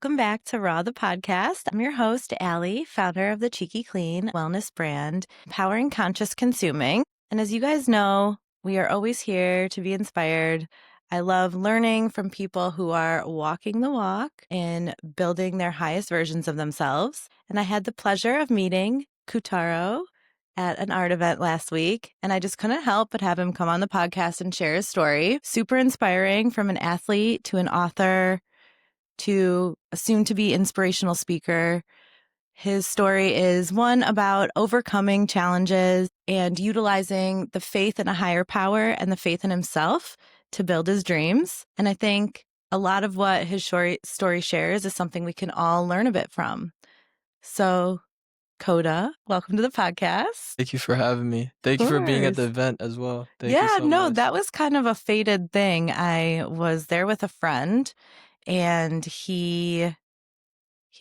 Welcome back to Raw the Podcast. I'm your host, Allie, founder of the Cheeky Clean wellness brand, powering conscious consuming. And as you guys know, we are always here to be inspired. I love learning from people who are walking the walk and building their highest versions of themselves. And I had the pleasure of meeting Kotaro at an art event last week, and I just couldn't help but have him come on the podcast and share his story. Super inspiring, from an athlete to an author to a soon-to-be inspirational speaker. His story is one about overcoming challenges and utilizing the faith in a higher power and the faith in himself to build his dreams. And I think a lot of what his story shares is something we can all learn a bit from. So, Kota, welcome to the podcast. Thank you for having me. Thank you for being at the event as well. Thank you so much. That was kind of a fated thing. I was there with a friend, and he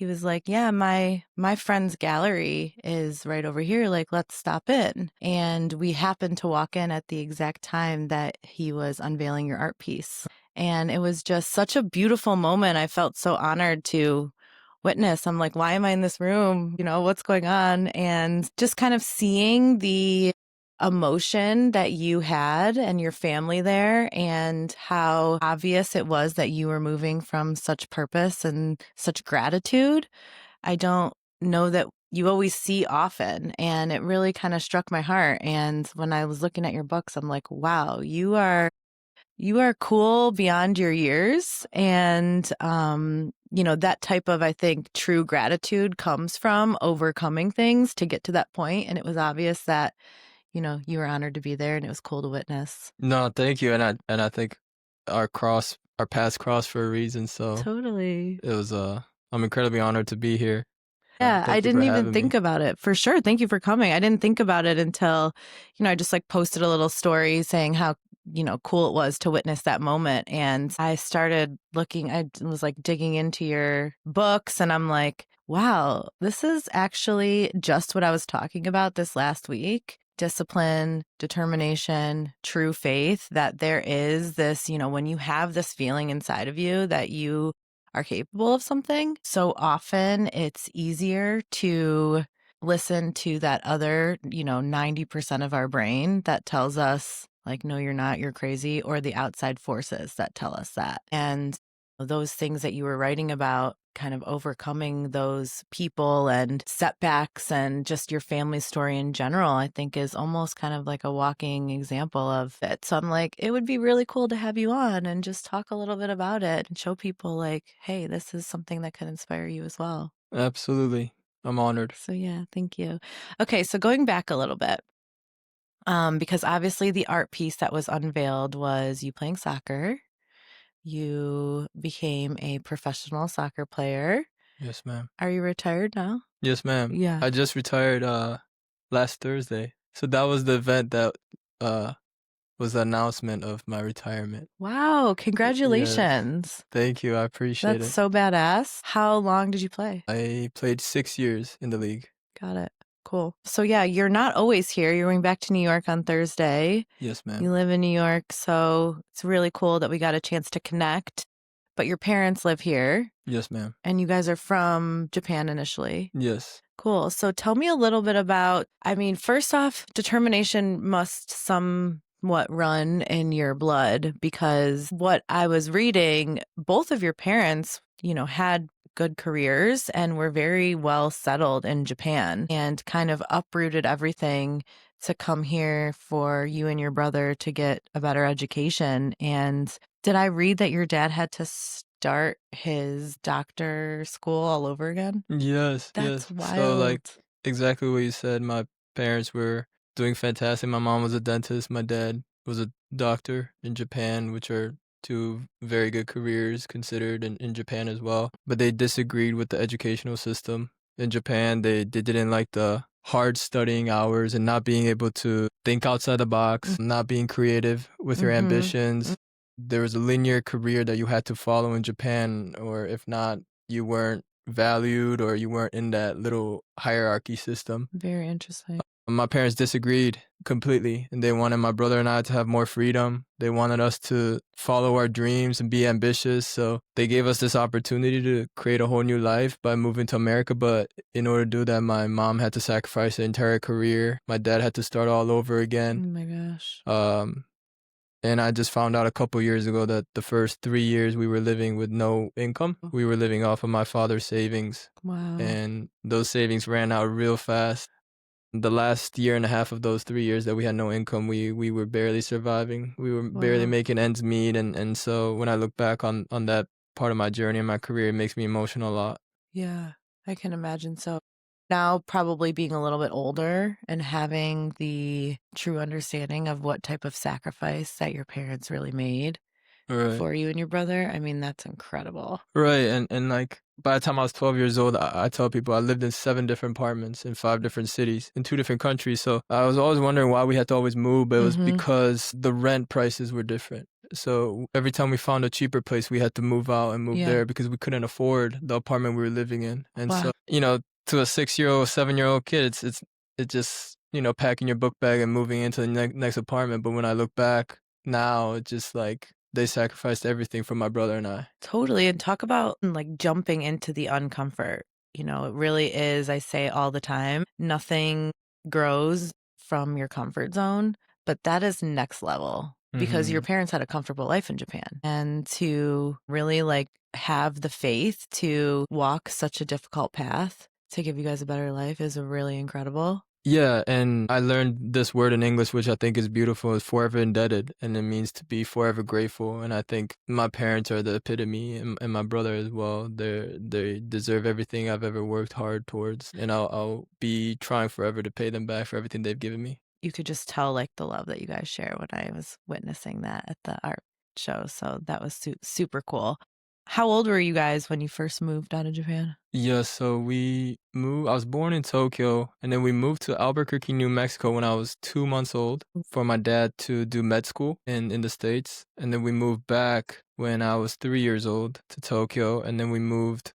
was like, yeah, my friend's gallery is right over here. Like, let's stop in. And we happened to walk in at the exact time that he was unveiling your art piece. And it was just such a beautiful moment. I felt so honored to witness. I'm like, why am I in this room? You know, what's going on? And just kind of seeing the emotion that you had and your family there, and how obvious it was that you were moving from such purpose and such gratitude. I don't know that you always see often, and it really kind of struck my heart. And when I was looking at your books, I'm like, wow, you are cool beyond your years. And that type of, I think, true gratitude comes from overcoming things to get to that point. And it was obvious that you were honored to be there, and it was cool to witness. No, thank you. And I think our paths crossed for a reason. So Totally. it was I'm incredibly honored to be here. Yeah, I didn't even think about it. For sure. Thank you for coming. I didn't think about it until, I just posted a little story saying how, cool it was to witness that moment. And I started looking, I was digging into your books, and I'm like, wow, this is actually just what I was talking about this last week. Discipline, determination, true faith, that there is this, when you have this feeling inside of you that you are capable of something, so often it's easier to listen to that other, 90% of our brain that tells us, no, you're not, you're crazy, or the outside forces that tell us that. And those things that you were writing about, kind of overcoming those people and setbacks and just your family story in general, I think is almost kind of like a walking example of it. So I'm like, it would be really cool to have you on and just talk a little bit about it and show people hey, this is something that can inspire you as well. Absolutely. I'm honored. So yeah, thank you. Okay, so going back a little bit, because obviously the art piece that was unveiled was you playing soccer. You became a professional soccer player. Yes, ma'am. Are you retired now? Yes, ma'am. Yeah. I just retired last Thursday. So that was the event that was the announcement of my retirement. Wow, congratulations. Yes. Thank you. I appreciate it. That's so badass. How long did you play? I played 6 years in the league. Got it. Cool. So yeah, you're not always here. You're going back to New York on Thursday. Yes, ma'am. You live in New York, so it's really cool that we got a chance to connect. But your parents live here. Yes, ma'am. And you guys are from Japan initially. Yes. Cool. So tell me a little bit about, first off, determination must somewhat run in your blood, because what I was reading, both of your parents, had good careers and were very well settled in Japan, and kind of uprooted everything to come here for you and your brother to get a better education. And did I read that your dad had to start his doctor school all over again? Yes. That's yes. wild. So exactly what you said. My parents were doing fantastic. My mom was a dentist. My dad was a doctor in Japan, which are two very good careers considered in Japan as well. But they disagreed with the educational system in Japan. They didn't like the hard studying hours and not being able to think outside the box, not being creative with your ambitions. There was a linear career that you had to follow in Japan, or if not, you weren't valued, or you weren't in that little hierarchy system. Very interesting. My parents disagreed. completely, and they wanted my brother and I to have more freedom. They wanted us to follow our dreams and be ambitious, so they gave us this opportunity to create a whole new life by moving to America, but in order to do that, my mom had to sacrifice her entire career. My dad had to start all over Oh again. my gosh. Um, and I just found out a couple years ago that the first 3 years we were living with no income. We were living off of my father's savings, Wow. and those savings ran out real fast. The last year and a half of those 3 years that we had no income, we were barely surviving. We were barely Wow. making ends meet, and so when I look back on that part of my journey and my career, it makes me emotional a lot. Yeah, I can imagine so. Now, probably being a little bit older and having the true understanding of what type of sacrifice that your parents really made Right. for you and your brother, I mean, that's incredible. Right, and, like, by the time I was 12 years old, I tell people I lived in 7 different apartments in 5 different cities, in 2 different countries, so I was always wondering why we had to always move, but it was Mhm. because the rent prices were different. So every time we found a cheaper place, we had to move out and move Yeah. there because we couldn't afford the apartment we were living in, and Wow. so, to a 6-year-old, 7-year-old kid, it's just, packing your book bag and moving into the next apartment, but when I look back now, it's just like they sacrificed everything for my brother and I. Totally. And talk about like jumping into the uncomfort. It really is, I say all the time, nothing grows from your comfort zone, but that is next level because your Mhm. parents had a comfortable life in Japan. And to really like have the faith to walk such a difficult path to give you guys a better life is really incredible. Yeah, and I learned this word in English, which I think is beautiful, is forever indebted, and it means to be forever grateful. And I think my parents are the epitome, and my brother as well. They deserve everything I've ever worked hard towards, and I'll be trying forever to pay them back for everything they've given me. You could just tell like the love that you guys share when I was witnessing that at the art show. So that was super cool. How old were you guys when you first moved out of Japan? Yeah, so we moved. I was born in Tokyo, and then we moved to Albuquerque, New Mexico when I was 2 months old for my dad to do med school in the States. And then we moved back when I was 3 years old to Tokyo, and then we moved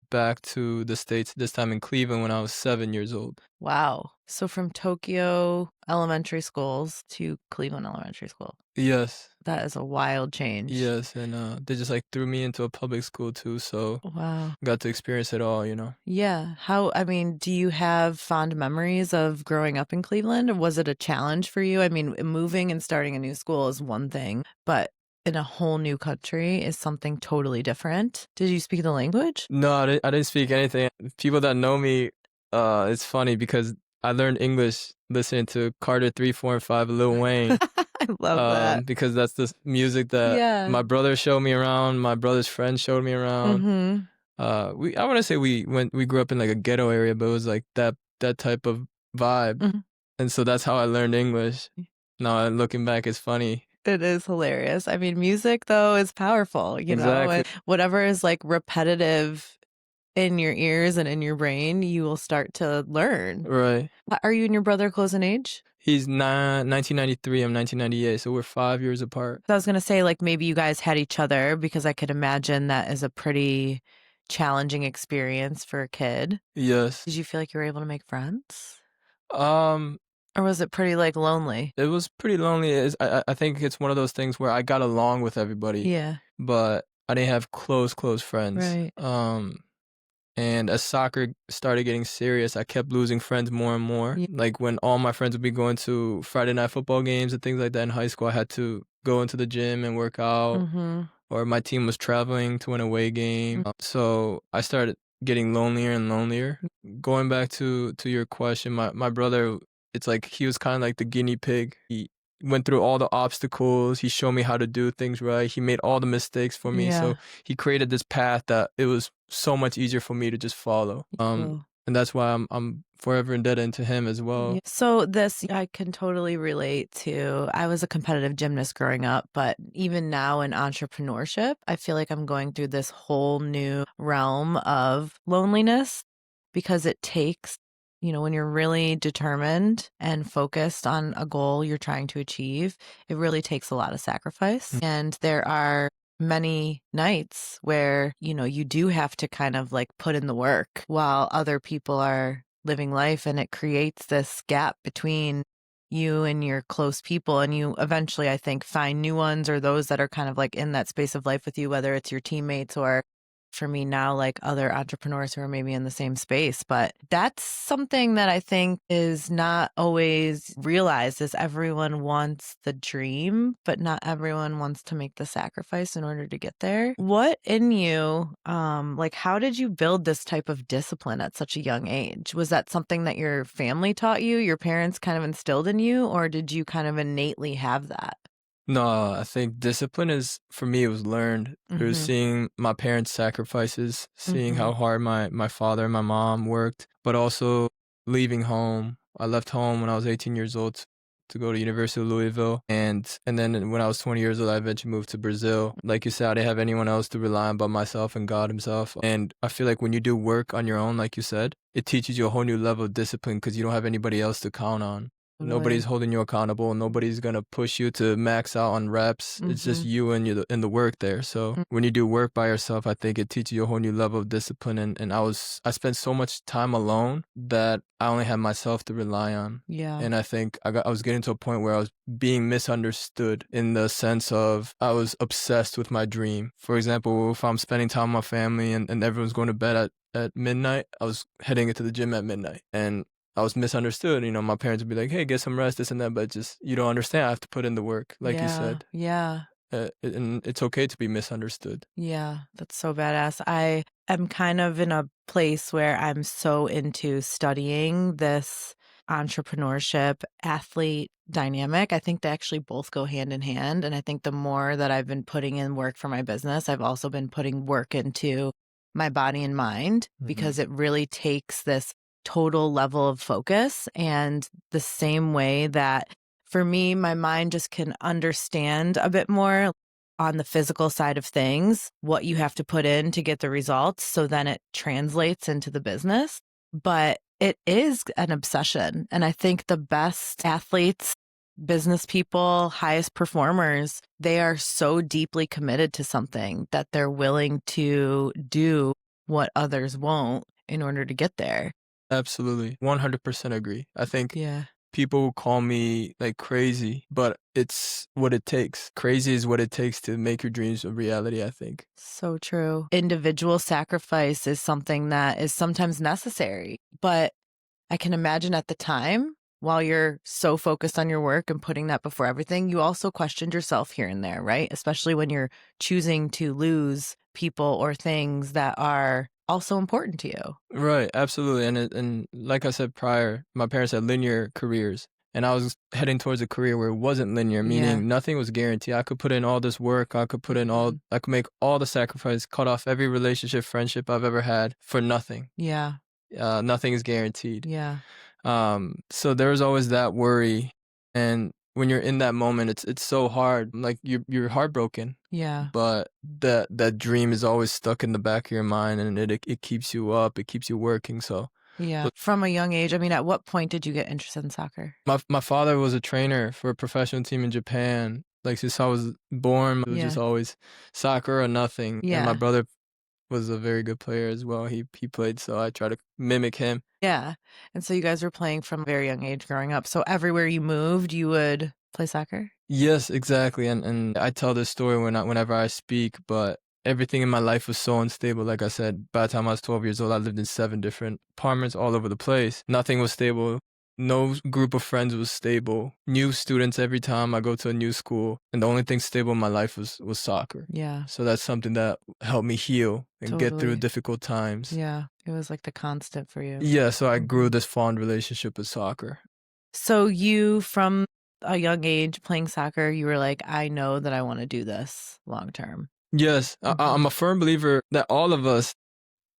back to the States, this time in Cleveland when I was 7 years old. Wow. So from Tokyo elementary schools to Cleveland elementary school. Yes, That is a wild change. yes, and they just like threw me into a public school too, so Wow. got to experience it all. Yeah. I mean, do you have fond memories of growing up in Cleveland? Or was it a challenge for you? I mean, moving and starting a new school is one thing, but in a whole new country is something totally different. Did you speak the language? No, I didn't speak anything. People that know me, it's funny because I learned English listening to Carter 3, 4, and 5, Lil Wayne, I love that. because that's the music that Yeah. my brother showed me around, my brother's friends showed me around. Mhm. I want to say we grew up in like a ghetto area, but it was like that type of vibe, Mhm. and so that's how I learned English. Now looking back, it's funny. It is hilarious. I mean, music though is powerful, Exactly. and whatever is like repetitive in your ears and in your brain, you will start to learn. Right. Are you and your brother close in age? He's 1993. I'm 1998, so we're 5 years apart. So I was gonna say, like, maybe you guys had each other because I could imagine that is a pretty challenging experience for a kid. Yes. Did you feel like you were able to make friends? Um, Or was it pretty, like, lonely? it was pretty lonely. I think it's one of those things where I got along with everybody, Yeah. but I didn't have close friends. Right. And as soccer started getting serious, I kept losing friends more and more. Yeah. Like when all my friends would be going to Friday night football games and things like that in high school, I had to go into the gym and work out, Mhm. or my team was traveling to an away game. So I started getting lonelier and lonelier. Going back to your question, my brother, it's like he was kind of like the guinea pig. He went through all the obstacles. He showed me how to do things right. He made all the mistakes for me. Yeah. So he created this path that it was so much easier for me to just follow. Cool. And that's why I'm forever indebted to him as well. Yeah. So this I can totally relate to. I was a competitive gymnast growing up, but even now in entrepreneurship, I feel like I'm going through this whole new realm of loneliness because it takes, when you're really determined and focused on a goal you're trying to achieve, it really takes a lot of sacrifice. And there are many nights where, you do have to kind of like put in the work while other people are living life, and it creates this gap between you and your close people, and you eventually, I think, find new ones or those that are kind of like in that space of life with you, whether it's your teammates or for me now, like other entrepreneurs who are maybe in the same space. But that's something that I think is not always realized is everyone wants the dream, but not everyone wants to make the sacrifice in order to get there. What in you, like how did you build this type of discipline at such a young age? Was that something that your family taught you, your parents kind of instilled in you, or did you kind of innately have that? No, I think discipline is for me, it was learned through Mm-hmm. seeing my parents' sacrifices, seeing Mm-hmm. how hard my father and my mom worked, but also leaving home. I left home when I was 18 years old to go to University of Louisville, and then when I was 20 years old, I eventually moved to Brazil. Like you said, I didn't have anyone else to rely on but myself and God Himself. And I feel like when you do work on your own, like you said, it teaches you a whole new level of discipline because you don't have anybody else to count on. Nobody's Totally. holding you accountable. Nobody's gonna push you to max out on reps. It's just Mm-hmm. you and you and the work there. So when you do work by yourself, I think it teaches you a whole new level of discipline. And I spent so much time alone that I only had myself to rely on. Yeah. And I think I was getting to a point where I was being misunderstood in the sense of I was obsessed with my dream. For example, if I'm spending time with my family and everyone's going to bed at midnight, I was heading into the gym at midnight. And I was misunderstood. My parents would be like, "Hey, get some rest, this and that," but just you don't understand. I have to put in the work, like you Yeah. said, Yeah. and it's okay to be misunderstood. Yeah, that's so badass. I am kind of in a place where I'm so into studying this entrepreneurship athlete dynamic. I think they actually both go hand in hand. And I think the more that I've been putting in work for my business, I've also been putting work into my body and mind Hmm. because it really takes this total level of focus. And the same way that for me, my mind just can understand a bit more on the physical side of things, what you have to put in to get the results. So then it translates into the business. But it is an obsession. And I think the best athletes, business people, highest performers, they are so deeply committed to something that they're willing to do what others won't in order to get there. Absolutely, 100% agree. I think Yeah. people call me like crazy, but it's what it takes. Crazy is what it takes to make your dreams a reality, I think. So true. Individual sacrifice is something that is sometimes necessary, but I can imagine at the time, while you're so focused on your work and putting that before everything, you also questioned yourself here and there, right? Especially when you're choosing to lose people or things that are also important to you. Right, absolutely. And like I said prior, my parents had linear careers, and I was heading towards a career where it wasn't linear, Yeah. meaning nothing was guaranteed. I could put in all this work, Mhm. I could make all the sacrifice, cut off every relationship, friendship I've ever had for nothing. Yeah. Nothing is guaranteed. Yeah. So there was always that worry, and when you're in that moment, it's so hard. Like you're heartbroken, Yeah. but that dream is always stuck in the back of your mind, and it keeps you up, it keeps you working. Yeah. So From a young age, I mean, at what point did you get interested in soccer? my father was a trainer for a professional team in Japan. Like since I was born, it was just Yeah. always soccer or nothing. And my Yeah. brother was a very good player as well. He played, so I try to mimic him. Yeah. And so you guys were playing from a very young age growing up. So everywhere you moved, you would play soccer? Yes, exactly. And I tell this story whenever I speak, but everything in my life was so unstable. Like I said, by the time I was 12 years old, I lived in 7 different apartments all over the place. Nothing was stable. No group of friends was stable. New students every time I go to a new school, and the only thing stable in my life was soccer. Yeah, So that's something that helped me heal and get through totally. difficult times. Yeah. It was like the constant for you. Yeah, so I grew Mhm. this fond relationship with soccer. So you, from a young age playing soccer, you were like, I know that I want to do this long term. Yes, Mhm. I'm a firm believer that all of us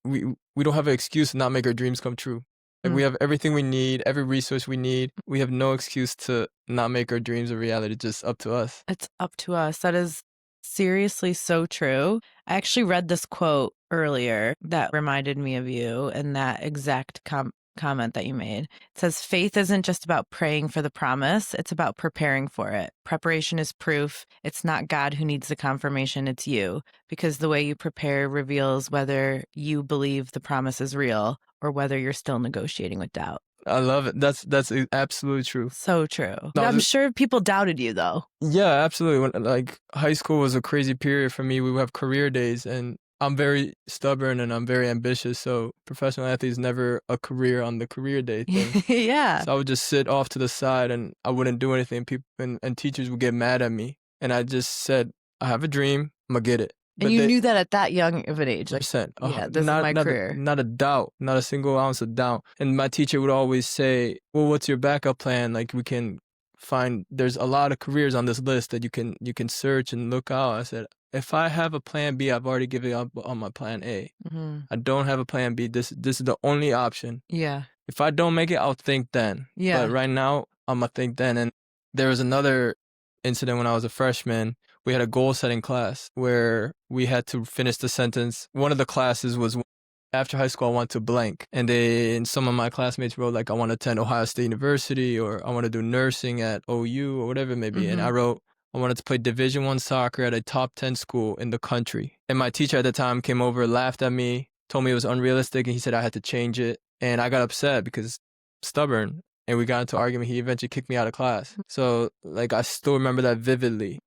we we don't have an excuse to not make our dreams come true. Like Mm. we have everything we need, every resource we need. We have no excuse to not make our dreams a reality. It's just up to us. It's up to us. That is seriously so true. I actually read this quote earlier that reminded me of you and that exact comment that you made. It says, faith isn't just about praying for the promise, it's about preparing for it. Preparation is proof. It's not God who needs the confirmation, it's you. Because the way you prepare reveals whether you believe the promise is real or whether you're still negotiating with doubt. I love it. That's absolutely true. So true. No, I'm sure people doubted you though. Yeah, absolutely. When like high school was a crazy period for me. We would have career days, and I'm very stubborn and I'm very ambitious. So professional athlete is never a career on the career day thing. Yeah. So I would just sit off to the side and I wouldn't do anything. People and teachers would get mad at me, and I just said, "I have a dream. I'm gonna get it." And But you they knew that at that young of an age, like, percent, yeah, this is my career. not a doubt, not a single ounce of doubt. And my teacher would always say, "Well, what's your backup plan? Like we can find. There's a lot of careers on this list that you can search and look out." I said, "If I have a plan B, I've already given up on my plan A. I don't have a plan B. This is the only option. Yeah. If I don't make it, I'll think then. Yeah. But right now, I'm gonna think then." And there was another incident when I was a freshman. We had a goal setting class where we had to finish the sentence. One of the classes was after high school, I want to blank. And some of my classmates wrote like, I want to attend Ohio State University, or I want to do nursing at OU, or whatever it may be. And I wrote, I wanted to play Division I soccer at a top 10 school in the country. And my teacher at the time came over, laughed at me, told me it was unrealistic, and he said I had to change it. And I got upset because stubborn. And we got into an argument. He eventually kicked me out of class. So like I still remember that vividly.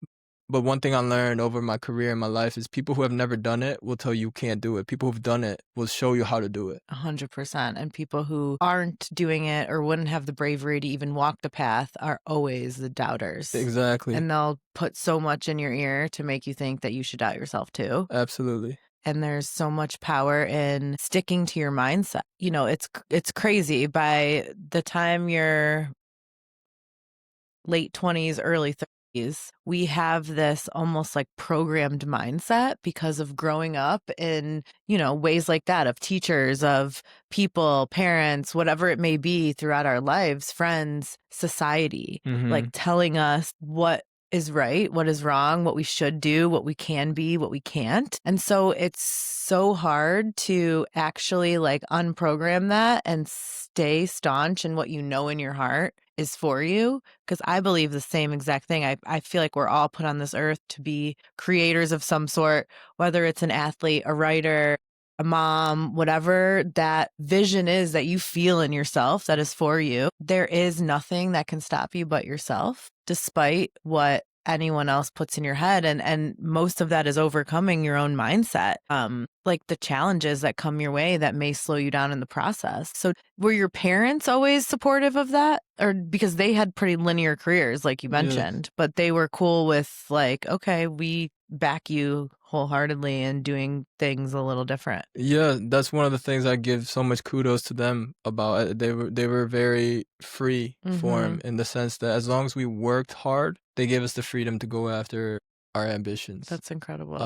But one thing I learned over my career and my life is people who have never done it will tell you you can't do it. People who've done it will show you how to do it. 100%. And people who aren't doing it or wouldn't have the bravery to even walk the path are always the doubters. Exactly. And they'll put so much in your ear to make you think that you should doubt yourself too. Absolutely. And there's so much power in sticking to your mindset. You know, it's crazy. By the time you're late 20s, early 30s, we have this almost like programmed mindset because of growing up in, you know, ways like that of teachers, of people, parents, whatever it may be throughout our lives, friends, society, like telling us what is right, what is wrong, what we should do, what we can be, what we can't. And so it's so hard to actually like unprogram that and stay staunch in what you know in your heart is for you. Because I believe the same exact thing. I feel like we're all put on this earth to be creators of some sort, whether it's an athlete, a writer, a mom, whatever that vision is that you feel in yourself that is for you. There is nothing that can stop you but yourself, despite what anyone else puts in your head. And most of that is overcoming your own mindset. Like the challenges that come your way that may slow you down in the process. So were your parents always supportive of that? Or because they had pretty linear careers, like you mentioned, but they were cool with like, okay, we back you wholeheartedly and doing things a little different. Yeah, that's one of the things I give so much kudos to them about. They were very free form in the sense that as long as we worked hard, they gave us the freedom to go after our ambitions. That's incredible.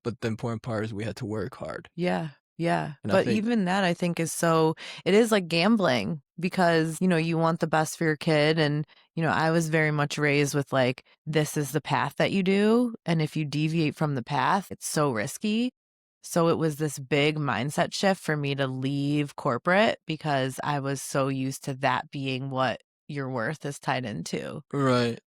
But the important part is we had to work hard. Yeah. Yeah. And but even that I think is it is like gambling because, you know, you want the best for your kid. And, you know, I was very much raised with like, this is the path that you do. And if you deviate from the path, it's so risky. So it was this big mindset shift for me to leave corporate because I was so used to that being what your worth is tied into. Right.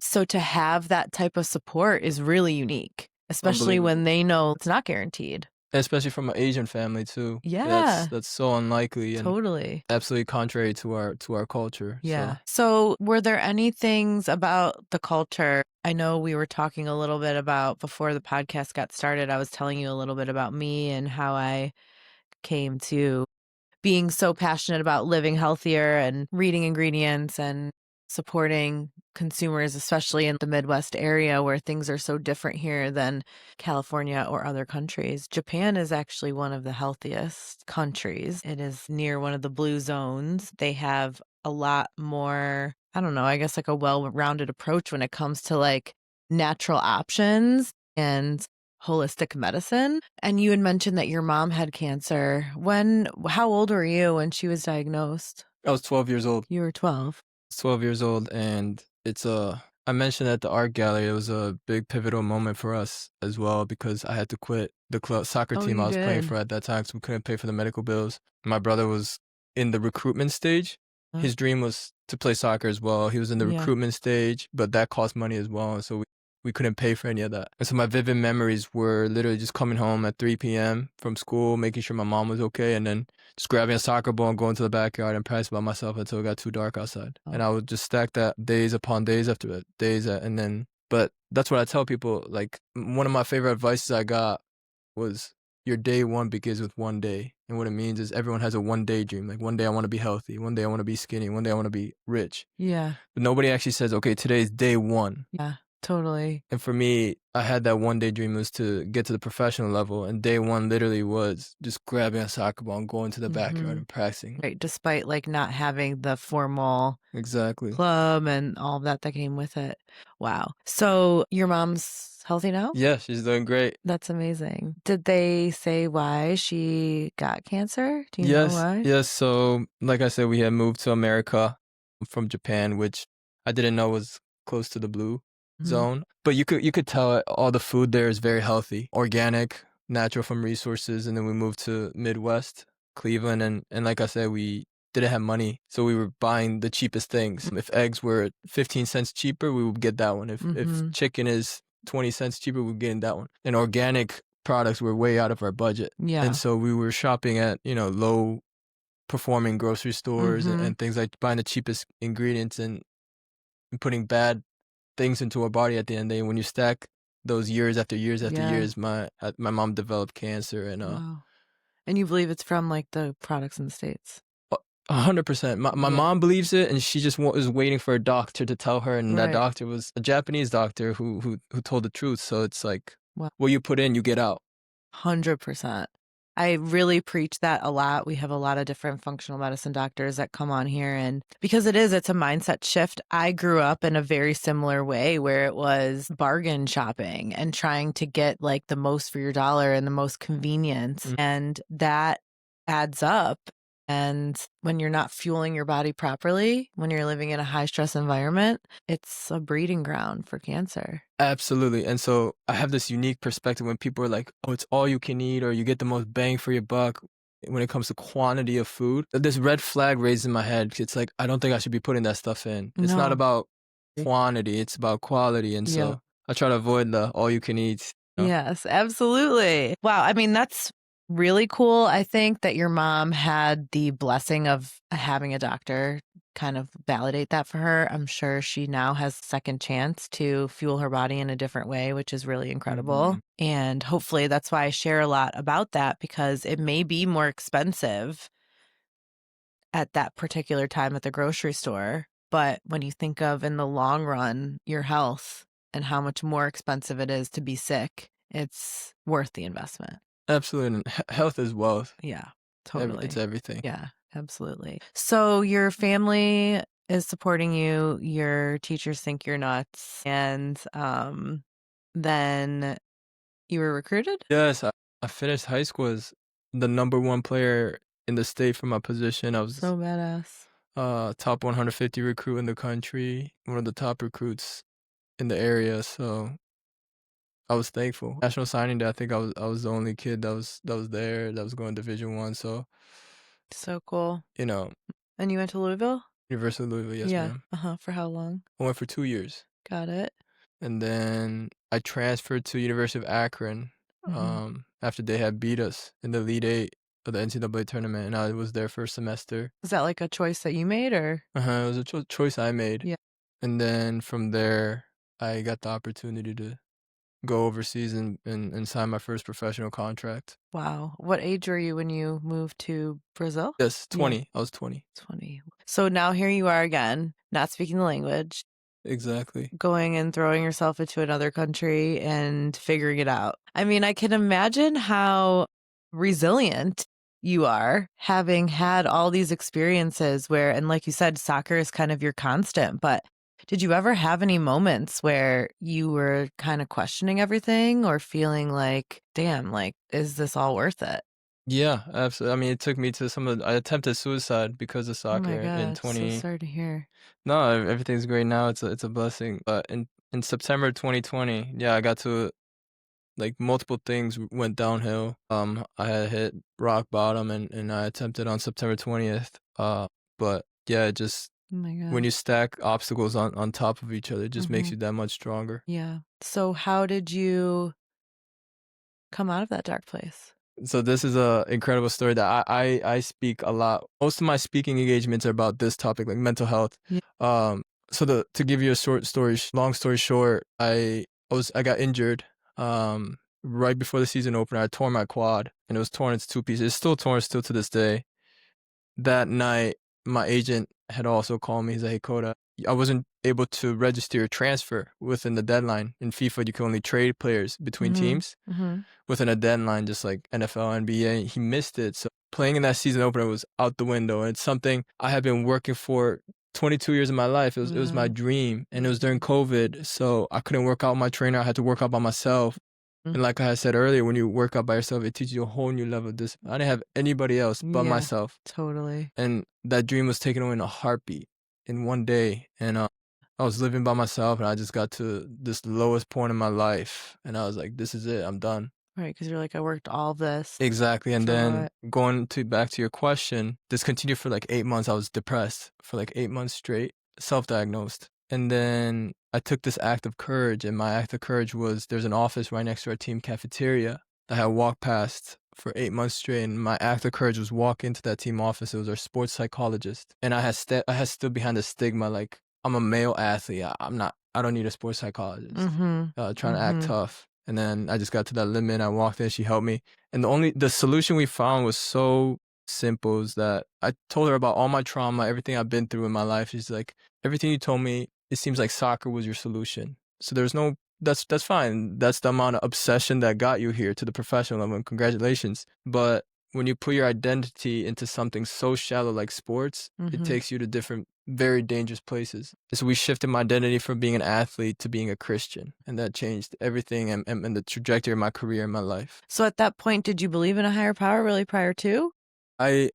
So to have that type of support is really unique, especially when they know it's not guaranteed. Especially from an Asian family too. Yeah. That's so unlikely and totally absolutely contrary to our culture. Yeah. So were there any things about the culture? I know we were talking a little bit about before the podcast got started, I was telling you a little bit about me and how I came to being so passionate about living healthier and reading ingredients and supporting consumers, especially in the Midwest area where things are so different here than California or other countries. Japan is actually one of the healthiest countries. It is near one of the blue zones. They have a lot more, I don't know, I guess like a well-rounded approach when it comes to like natural options and holistic medicine. And you had mentioned that your mom had cancer. How old were you when she was diagnosed? I was 12 years old. You were 12. 12 years old, and I mentioned at the art gallery, it was a big pivotal moment for us as well because I had to quit the soccer team I was playing for at that time because we couldn't pay for the medical bills. My brother was in the recruitment stage. His dream was to play soccer as well. He was in the recruitment stage, but that cost money as well. And so we couldn't pay for any of that. And so my vivid memories were literally just coming home at 3 p.m. from school, making sure my mom was okay, and then just grabbing a soccer ball and going to the backyard and practicing by myself until it got too dark outside. And I would just stack that days upon days after that, and then, but that's what I tell people. Like, one of my favorite advices I got was, your day one begins with one day. And what it means is everyone has a one day dream. Like, one day I want to be healthy. One day I want to be skinny. One day I want to be rich. Yeah. But nobody actually says, okay, today's day one. Yeah, totally. And for me, I had that one day dream was to get to the professional level. And day one literally was just grabbing a soccer ball and going to the backyard and practicing. Right. Despite like not having the formal Exactly. club and all of that came with it. Wow. So your mom's healthy now? Yeah, she's doing great. That's amazing. Did they say why she got cancer? Do you know why? Yes. So, like I said, we had moved to America from Japan, which I didn't know was close to the blue zone. But you could tell all the food there is very healthy, organic, natural from resources. And then we moved to Midwest, Cleveland, and like I said, we didn't have money, so we were buying the cheapest things. If eggs were 15 cents cheaper, we would get that one. If chicken is 20 cents cheaper, we're getting that one. And organic products were way out of our budget. Yeah. And so we were shopping at, low performing grocery stores and things, like buying the cheapest ingredients and putting bad things into our body at the end of the day. When you stack those years after years after years, my mom developed cancer. And Wow. And you believe it's from like the products in the States? 100%. My mom believes it, and she just was waiting for a doctor to tell her, and that doctor was a Japanese doctor who told the truth. So it's like, what you put in, you get out. 100%. I really preach that a lot. We have a lot of different functional medicine doctors that come on here, and because it's a mindset shift. I grew up in a very similar way where it was bargain shopping and trying to get like the most for your dollar and the most convenience, and that adds up. And when you're not fueling your body properly, when you're living in a high stress environment, it's a breeding ground for cancer. Absolutely. And so I have this unique perspective when people are like, oh, it's all you can eat, or you get the most bang for your buck when it comes to quantity of food. This red flag raised in my head. It's like, I don't think I should be putting that stuff in. It's not about quantity, it's about quality. And so I try to avoid the all you can eat. Yes, absolutely. Wow. I mean, that's really cool. I think that your mom had the blessing of having a doctor kind of validate that for her. I'm sure she now has a second chance to fuel her body in a different way, which is really incredible. And hopefully that's why I share a lot about that, because it may be more expensive at that particular time at the grocery store. But when you think of in the long run, your health and how much more expensive it is to be sick, it's worth the investment. Absolutely. And health is wealth. Yeah, totally. It's everything. Yeah, absolutely. So your family is supporting you. Your teachers think you're nuts. And then you were recruited? Yes, I finished high school as the #1 player in the state for my position. I was so badass. Top 150 recruit in the country, one of the top recruits in the area. So I was thankful. National signing day, I think I was the only kid that was there, that was going Division I. So cool. And you went to Louisville? University of Louisville, yes, ma'am. For how long? I went for 2 years. Got it. And then I transferred to University of Akron after they had beat us in the Elite Eight of the NCAA tournament, and I was there for a semester. Was that like a choice that you made, or? It was a choice I made. Yeah. And then from there, I got the opportunity to go overseas and sign my first professional contract. Wow. What age were you when you moved to Brazil? Yes, 20. Yeah. I was 20. 20. So now here you are again, not speaking the language. Exactly. Going and throwing yourself into another country and figuring it out. I mean, I can imagine how resilient you are, having had all these experiences where, and like you said, soccer is kind of your constant, but did you ever have any moments where you were kind of questioning everything or feeling like, damn, like, is this all worth it? Yeah, absolutely. I mean, it took me to I attempted suicide because of soccer Oh my God, in 20. so sorry to hear. No, everything's great now. It's a blessing. But in September 2020, yeah, I got to, like, multiple things went downhill. I had hit rock bottom, and I attempted on September 20th. But yeah, it just Oh my When god. you stack obstacles on top of each other, it just makes Mhm. you that much stronger. Yeah. So how did you come out of that dark place? So this is a incredible story that I speak a lot. Most of my speaking engagements are about this topic, like mental health. Yeah. Um, so to give you a long story short, I got injured right before the season opener. I tore my quad, and it was torn into two pieces. It's still torn still to this day. That night, my agent had also called me. He's like, "Hey, Kota, I wasn't able to register your transfer within the deadline. In FIFA, you can only trade players between Mhm. teams Mhm. within a deadline, just like NFL, NBA. He missed it. So playing in that season opener was out the window. And it's something I had been working for 22 years of my life. It was my Wow. dream. And it was during COVID. So I couldn't work out with my trainer. I had to work out by myself. Mm. And like I had said earlier, when you work out by yourself, it teaches you a whole new level of discipline. I didn't have anybody else but Yeah, myself. totally. And that dream was taken away in a heartbeat in one day. And I was living by myself, and I just got to this lowest point in my life. And I was like, this is it. I'm done. Right, because you're like, I worked all this Exactly. And for then what? going to back to your question, this continued for like 8 months. I was depressed for like 8 months straight, self-diagnosed. And then I took this act of courage, and my act of courage was there's an office right next to our team cafeteria that I walked past for 8 months straight. And my act of courage was walk into that team office. It was our sports psychologist. And I had stood behind the stigma like I'm a male athlete. I don't need a sports psychologist. Mhm. Trying to act Mhm. tough. And then I just got to that limit. I walked in, she helped me. And the solution we found was so simple is that I told her about all my trauma, everything I've been through in my life. She's like, everything you told me, it seems like soccer was your solution. So there's no, that's fine. That's the amount of obsession that got you here to the professional level. And congratulations. But when you put your identity into something so shallow like sports, it Mhm. takes you to different, very dangerous places. So we shifted my identity from being an athlete to being a Christian, and that changed everything and the trajectory of my career and my life. So at that point, did you believe in a higher power really prior to?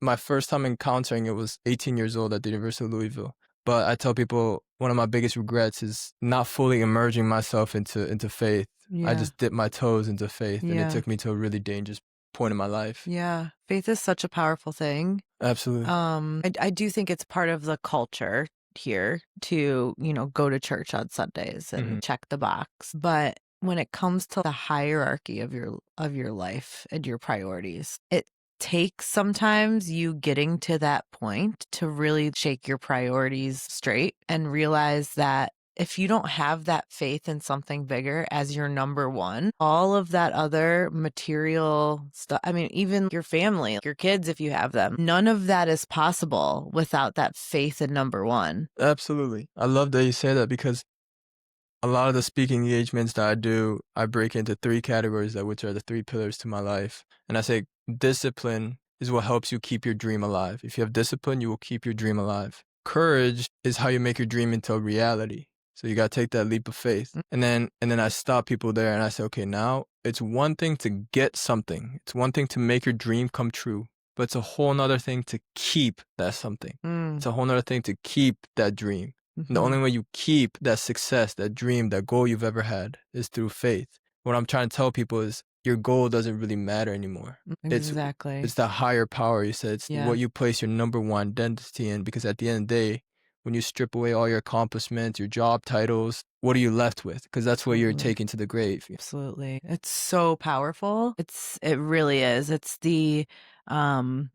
My first time encountering it was 18 years old at the University of Louisville. But I tell people one of my biggest regrets is not fully immersing myself into faith. I Yeah. just dipped my toes into faith, and it Yeah. took me to a really dangerous point in my life. Yeah. Faith is such a powerful thing. Absolutely. I do think it's part of the culture here to, go to church on Sundays Mhm. and check the box. But when it comes to the hierarchy of your life and your priorities, it takes sometimes you getting to that point to really shake your priorities straight and realize that if you don't have that faith in something bigger as your number one, all of that other material stuff, I mean, even your family, your kids, if you have them, none of that is possible without that faith in number one. Absolutely. I love that you say that because a lot of the speaking engagements that I do, I break into three categories that which are the three pillars to my life. And I say discipline is what helps you keep your dream alive. If you have discipline, you will keep your dream alive. Courage is how you make your dream into a reality. So you got to take that leap of faith. Mm. And then I stop people there and I say, okay, now it's one thing to get something. It's one thing to make your dream come true, but it's a whole nother thing to keep that something. Mm. It's a whole nother thing to keep that dream. And the Mhm. only way you keep that success, that dream, that goal you've ever had is through faith. What I'm trying to tell people is your goal doesn't really matter anymore. It's Exactly. it's that higher power. You said it's Yeah. what you place your number one identity in, because at the end of the day, when you strip away all your accomplishments, your job titles, what are you left with? Because that's what you're Totally. taking to the grave. Absolutely. It's so powerful. It really is. Um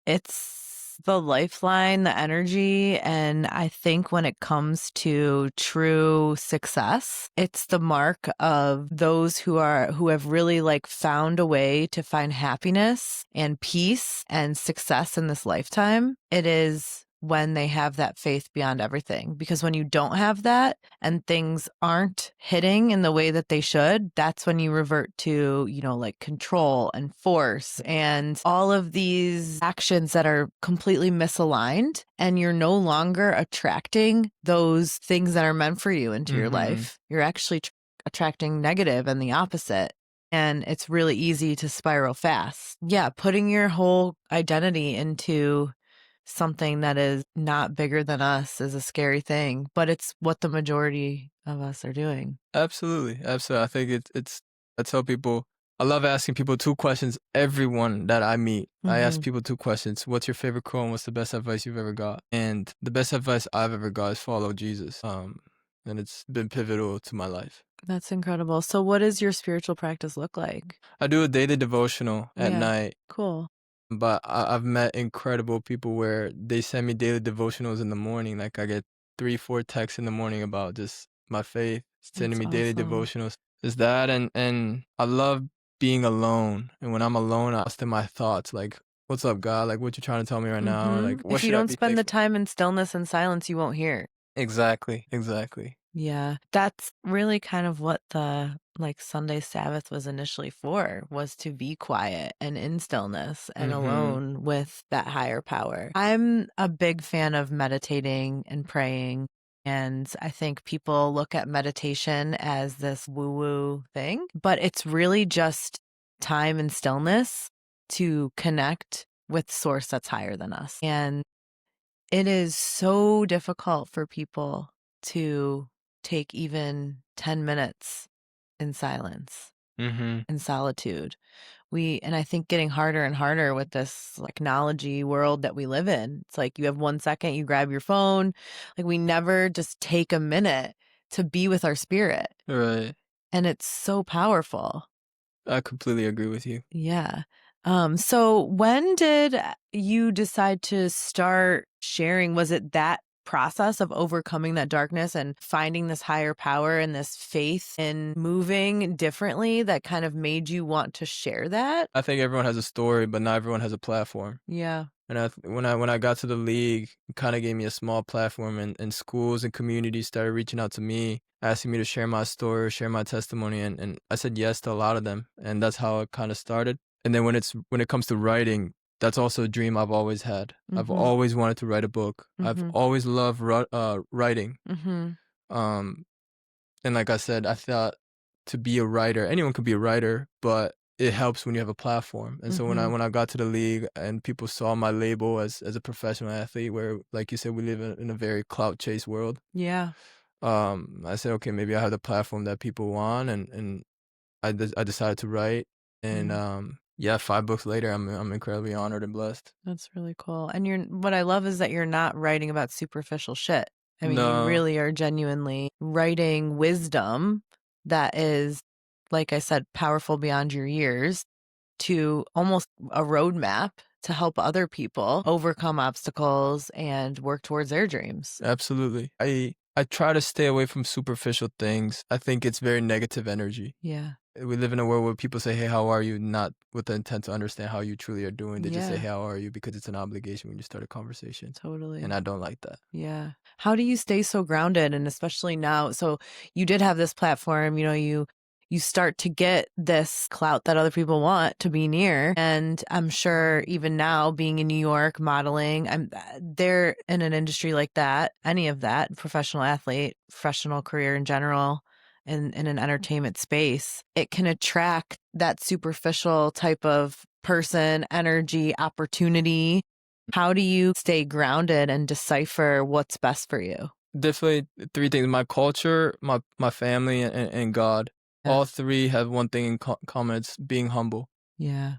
it's the lifeline, the energy, and I think when it comes to true success, it's the mark of those who have really like found a way to find happiness and peace and success in this lifetime. It is when they have that faith beyond everything. Because when you don't have that and things aren't hitting in the way that they should, that's when you revert to, like control and force and all of these actions that are completely misaligned. And you're no longer attracting those things that are meant for you into your Mm-hmm. life. You're actually attracting negative and the opposite. And it's really easy to spiral fast. Yeah, putting your whole identity into something that is not bigger than us is a scary thing, but it's what the majority of us are doing. Absolutely, absolutely. I think it's. I tell people I love asking people 2 questions, everyone that I meet. I ask Mhm. people 2 questions. What's your favorite quote and what's the best advice you've ever got? And the best advice I've ever got is follow Jesus. And it's been pivotal to my life. That's incredible. So what does your spiritual practice look like? I do a daily devotional at Yeah. night, Cool. but I've met incredible people where they send me daily devotionals in the morning. Like I get 3, 4 texts in the morning about just my faith, sending That's me daily awesome. devotionals. Is that and I love being alone. And when I'm alone, I ask my thoughts like, "What's up, God? Like, what you trying to tell me right now? Or like, Mhm. what If you should I don't be spend the thankful?" time in stillness and silence, you won't hear. Exactly, exactly. Yeah. That's really kind of what the, like, Sunday Sabbath was initially for, was to be quiet and in stillness and Mhm. alone with that higher power. I'm a big fan of meditating and praying, and I think people look at meditation as this woo-woo thing, but it's really just time and stillness to connect with source that's higher than us. And it is so difficult for people to take even 10 minutes in silence, Mhm. in solitude. And I think getting harder and harder with this technology world that we live in. It's like you have 1 second, you grab your phone. Like we never just take a minute to be with our spirit. Right. And it's so powerful. I completely agree with you. Yeah. So when did you decide to start sharing? Was it that process of overcoming that darkness and finding this higher power and this faith in moving differently that kind of made you want to share that? I think everyone has a story, but not everyone has a platform. Yeah. And when I got to the league, it kind of gave me a small platform, and schools and communities started reaching out to me, asking me to share my story, share my testimony, and I said yes to a lot of them, and that's how it kind of started. And then when it comes to writing, that's also a dream I've always had. I've Mhm. always wanted to write a book. I've Mhm. always loved writing. Mhm. Um, and like I said, I thought to be a writer, anyone could be a writer, but it helps when you have a platform. And so when I Mhm. when I got to the league and people saw my label as a professional athlete, where like you said, we live in a very clout chase world. Yeah. I said, okay, maybe I have the platform that people want, and I decided to write. And Mm. yeah, 5 books later, I'm incredibly honored and blessed. That's really cool. And what I love is that you're not writing about superficial shit. I mean, you No, really are genuinely writing wisdom that is, like I said, powerful beyond your years to almost a roadmap to help other people overcome obstacles and work towards their dreams. absolutely. I try to stay away from superficial things. I think it's very negative energy. Yeah. We live in a world where people say, "Hey, how are you?" Not with the intent to understand how you truly are doing. They just say, Yeah, "Hey, how are you?" because it's an obligation when you start a conversation, and totally. I don't like that. Yeah. How do you stay so grounded and especially now so you did have this platform, you start to get this clout that other people want to be near and I'm sure even now being in New York modeling, I'm they're in an industry like that, any of that, professional athlete, professional career in general in an entertainment space, it can attract that superficial type of person, energy, opportunity. How do you stay grounded and decipher what's best for you? Definitely 3 things: my culture, my family, and God. Yeah. All 3 have one thing in common. It's being humble. Yeah.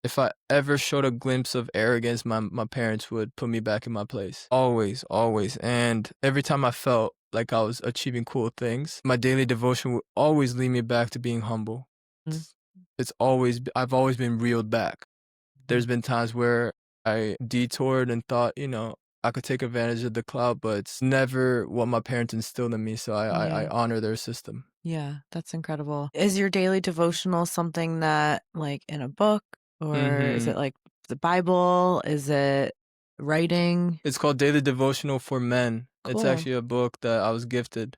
If I ever showed a glimpse of arrogance, my parents would put me back in my place. Always, always. And every time I felt like I was achieving cool things, my daily devotion would always lead me back to being humble. Mm, I've always been reeled back. mhm. There's been times where I detoured and thought, I could take advantage of the clout, but it's never what my parents instilled in me. So I Yeah. honor their system. Yeah, that's incredible. Is your daily devotional something that like in a book or is Hmm. it like the Bible? Is it writing? It's called Daily Devotional for Men. It's Cool. actually a book that I was gifted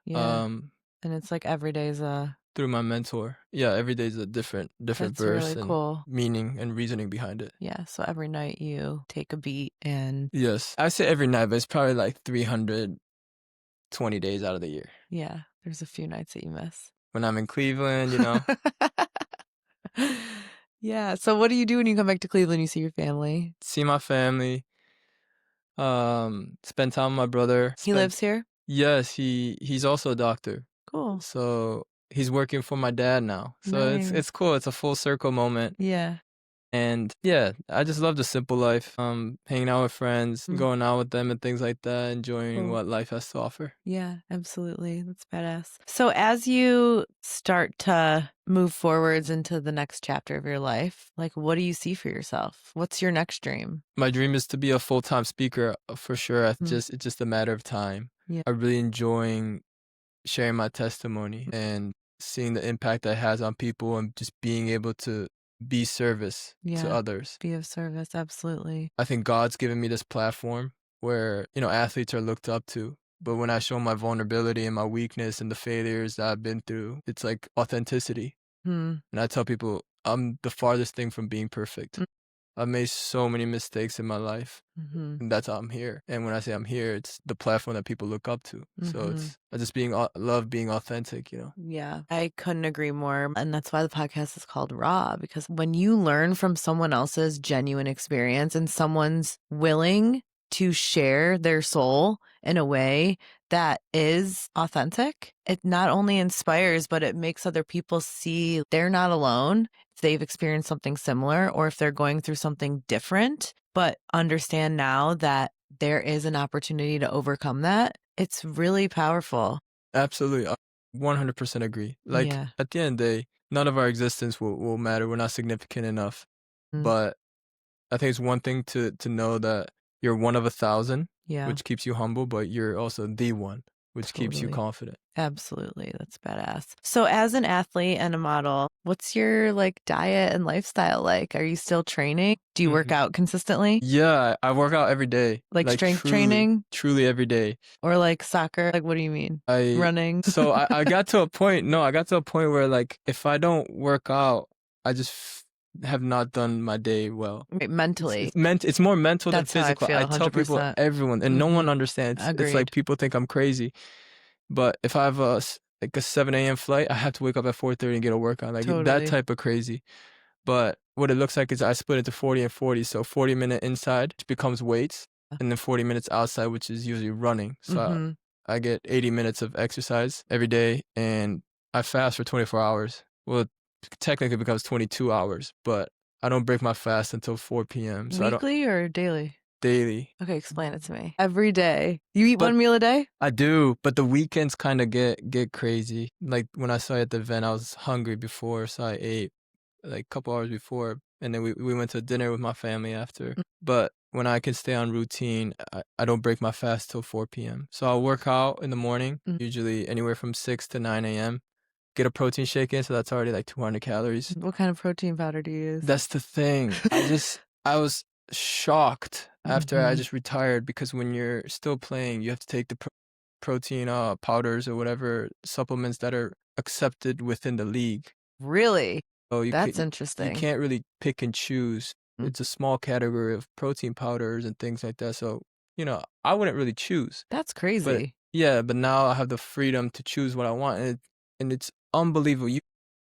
Yeah. um, And it's like every day's a through my mentor. Yeah, every day is a different that's verse really and cool. meaning and reasoning behind it. Yeah, so every night you take a beat and Yes, I say every night, but it's probably like 320 days out of the year. yeah, there's a few nights that you miss. When I'm in Cleveland, Yeah, so what do you do when you come back to Cleveland, you see your family? see my family, spend time with my brother. He lives here? Yes, he's also a doctor. Cool. So he's working for my dad now. So Nice. it's cool. It's a full circle moment. Yeah. And yeah, I just love the simple life. Hanging out with friends, Mm, going out with them and things like that, enjoying cool. what life has to offer. Yeah, absolutely. That's badass. So as you start to move forwards into the next chapter of your life, like what do you see for yourself? What's your next dream? My dream is to be a full-time speaker for sure. Mm, It's just a matter of time. yeah. I'm really enjoying sharing my testimony and seeing the impact that has on people and just being able to be service to Yeah. others. Be of service. Absolutely. I think God's given me this platform where, athletes are looked up to. But when I show my vulnerability and my weakness and the failures that I've been through, it's like authenticity. Hmm. And I tell people I'm the farthest thing from being perfect. I've made so many mistakes in my life. Mm-hmm. And that's how I'm here. And when I say I'm here, it's the platform that people look up to. So Mm-hmm. I just love being authentic. Yeah, I couldn't agree more. And that's why the podcast is called Raw, because when you learn from someone else's genuine experience and someone's willing to share their soul in a way that is authentic, it not only inspires, but it makes other people see they're not alone if they've experienced something similar or if they're going through something different, but understand now that there is an opportunity to overcome that. It's really powerful. Absolutely. I 100% agree. Like Yeah. at the end of the day, none of our existence will matter. We're not significant enough. Mm, But I think it's one thing to know that you're one of 1,000, yeah, which keeps you humble, but you're also the one, which keeps you totally. confident. Absolutely. That's badass. So as an athlete and a model, what's your like diet and lifestyle like? Are you still training? Do you work Mhm. out consistently? Yeah, I work out every day. Like Like strength truly, training truly every day. or like soccer? Like what do you mean? I Running? so I got to a point. No, I got to a point where like if I don't work out, I just have not done my day well. Right, It's mentally. it's meant it's more mental than That's how I physical. feel I tell people 100%. everyone and no Mm-hmm. one understands. It's like Agreed. people think I'm crazy. But if I have like a 7 a.m. flight, I have to wake up at 4:30 and get a workout. Like that Totally. type of crazy. But what it looks like is I split into 40 and 40. So 40-minute inside, which becomes weights, and then 40 minutes outside, which is usually running. So Mm-hmm. I get 80 minutes of exercise every day, and I fast for 24 hours. Well, technically it becomes 22 hours, but I don't break my fast until 4 p.m. So I don't Weekly or daily? daily. Okay, explain it to me. Every day. You eat But one meal a day? I do, but the weekends kind of get crazy. Like when I saw you at the event, I was hungry before, so I ate like a couple hours before, and then we went to dinner with my family after. But when I can stay on routine, I don't break my fast till 4 p.m. So I'll work out in the morning, Mm. usually anywhere from 6 to 9 a.m. Get a protein shake in, so that's already like 200 calories. What kind of protein powder do you use? That's the thing. I was shocked after I Mhm. just retired because when you're still playing, you have to take the protein powders or whatever supplements that are accepted within the league. Really? So That's you interesting. can't really pick and choose. Mm. It's a small category of protein powders and things like that. So, I wouldn't really choose. That's But crazy. yeah, but now I have the freedom to choose what I want, and it's unbelievable.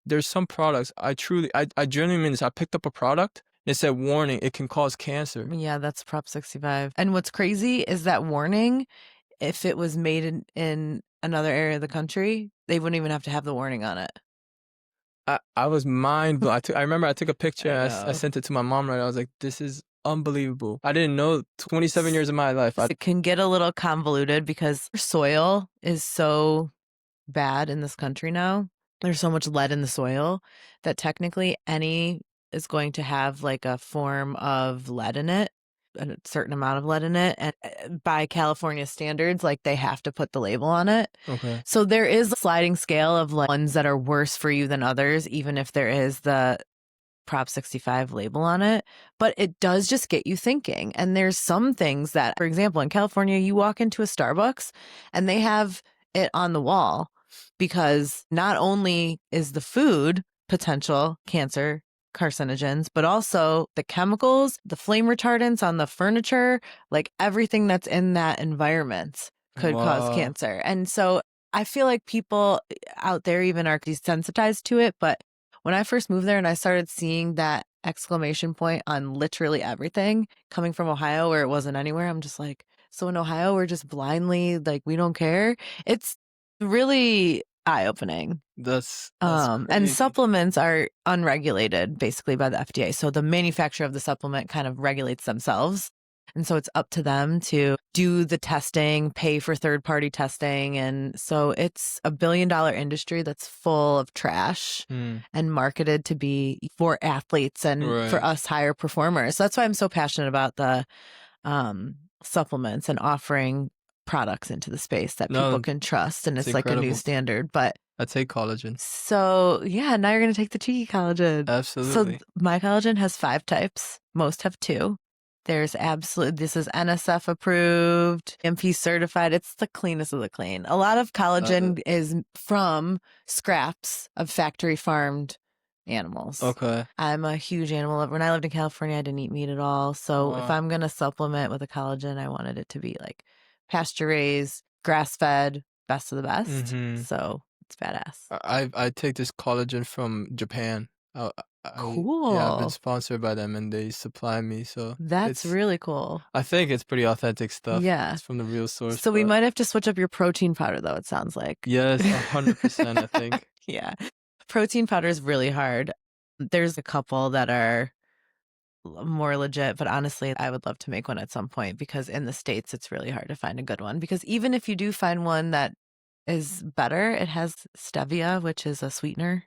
There's some products I genuinely mean this. I picked up a product and it said warning, it can cause cancer. Yeah, that's Prop 65. And what's crazy is that warning, if it was made in another area of the country, they wouldn't even have to have the warning on it. I was mind blown. I remember I took a picture I and I know. sent it to my mom. Right, I was like, "This is unbelievable." I didn't know 27 years of my life. It can get a little convoluted because soil is so bad in this country now. There's so much lead in the soil that technically any is going to have like a form of lead in it, a certain amount of lead in it. And by California standards, like they have to put the label on it. Okay. So there is a sliding scale of like ones that are worse for you than others, even if there is the Prop 65 label on it, but it does just get you thinking. And there's some things that, for example, in California, you walk into a Starbucks and they have it on the wall because not only is the food potential cancer carcinogens, but also the chemicals, the flame retardants on the furniture, like everything that's in that environment could cause Wow. cancer. And so I feel like people out there even are desensitized to it, but when I first moved there and I started seeing that exclamation point on literally everything coming from Ohio where it wasn't anywhere, I'm just like, so in Ohio, we're just blindly like, we don't care. It's really eye-opening. That's And crazy. supplements are unregulated basically by the FDA. So the manufacturer of the supplement kind of regulates themselves. And so it's up to them to do the testing, pay for third-party testing. And so it's a billion-dollar industry that's full of trash Mm, and marketed to be for athletes and for right. us higher performers. So that's why I'm so passionate about the supplements and offering products into the space that people No, can trust. And it's it's like a new incredible. standard. But I take collagen. so, yeah, now you're going to take the cheeky collagen. So, Absolutely. my collagen has 5 types. Most have 2. There's this is NSF approved, MP certified. It's the cleanest of the clean. A lot of Love it. collagen is from scraps of factory farmed animals. Okay. I'm a huge animal lover. When I lived in California, I didn't eat meat at all. So, if Wow. I'm going to supplement with a collagen, I wanted it to be like pasture raised, grass fed, best of the best. Mm-hmm. So, it's badass. I take this collagen from Japan. Yeah, I've been Cool. sponsored by them and they supply me, so That's it's really cool. I think it's pretty authentic stuff. Yeah. It's from the real source, So we but might have to switch up your protein powder though, it sounds like. yes, 100%, I think. Yeah. Protein powder is really hard. There's a couple that are more legit, but honestly, I would love to make one at some point because in the States, it's really hard to find a good one. Because even if you do find one that is better, it has stevia, which is a sweetener.